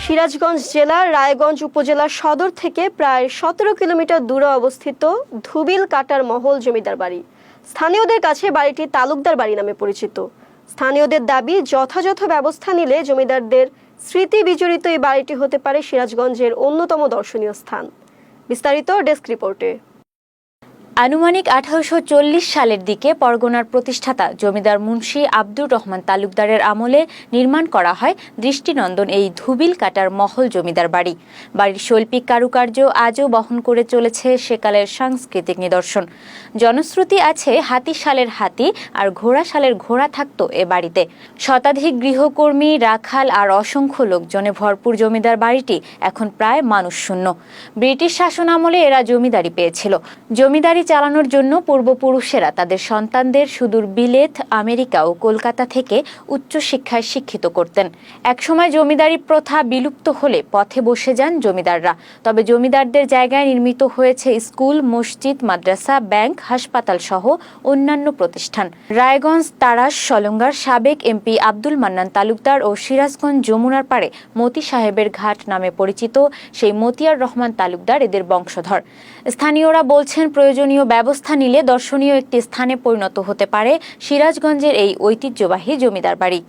সিরাজগঞ্জ জেলার রায়গঞ্জ উপজেলার সদর থেকে প্রায় ১৭ কিলোমিটার দূরে অবস্থিত ধুবিল কাটার মহল জমিদার বাড়ি। স্থানীয়দের কাছে বাড়িটি তালুকদার বাড়ি নামে পরিচিত। স্থানীয়দের দাবি, যথাযথ ব্যবস্থা নিলে জমিদারদের স্মৃতি বিজড়িত এই বাড়িটি হতে পারে সিরাজগঞ্জের অন্যতম দর্শনীয় স্থান। বিস্তারিত ডেস্ক রিপোর্টে। আনুমানিক ১৮৪০ সালের দিকে পরগনার প্রতিষ্ঠাতা জমিদার মুন্সি আব্দুর রহমান তালুকদারের আমলে নির্মাণ করা হয় দৃষ্টিনন্দন এই ধুবিল কাটার মহল জমিদার বাড়ি। বাড়ির শৈল্পিক কারুকার্য আজও বহন করে চলেছে সেকালের সাংস্কৃতিক নিদর্শন। জনশ্রুতি আছে, হাতিশালের হাতি আর ঘোড়াশালের ঘোড়া থাকত এ বাড়িতে। শতাধিক গৃহকর্মী, রাখাল আর অসংখ্য লোকজনে ভরপুর জমিদার বাড়িটি এখন প্রায় মানুষশূন্য। ব্রিটিশ শাসন আমলে এরা জমিদারি পেয়েছিল। জমিদারি চালানোর জন্য পূর্বপুরুষেরা তাদের সন্তানদের সুদূর বিলেত, আমেরিকা ও কলকাতা থেকে উচ্চশিক্ষায় শিক্ষিত করতেন। একসময় জমিদারি প্রথা বিলুপ্ত হলে পথে বসে যান জমিদাররা। তবে জমিদারদের জায়গায় নির্মিত হয়েছে স্কুল, মসজিদ, মাদ্রাসা, ব্যাংক, হাসপাতাল সহ অন্যান্য প্রতিষ্ঠান। রায়গঞ্জ, তাড়াশ, সলঙ্গার সাবেক এমপি আব্দুল মান্নান তালুকদার ও সিরাজগঞ্জ যমুনার পাড়ে মতি সাহেবের ঘাট নামে পরিচিত সেই মতিয়ার রহমান তালুকদার এদের বংশধর। স্থানীয়রা বলছেন, প্রয়োজনীয় ব্যবস্থা নিলে দর্শনীয় একটি স্থানে পরিণত হতে পারে সিরাজগঞ্জের এই ঐতিহ্যবাহী জমিদার বাড়ি।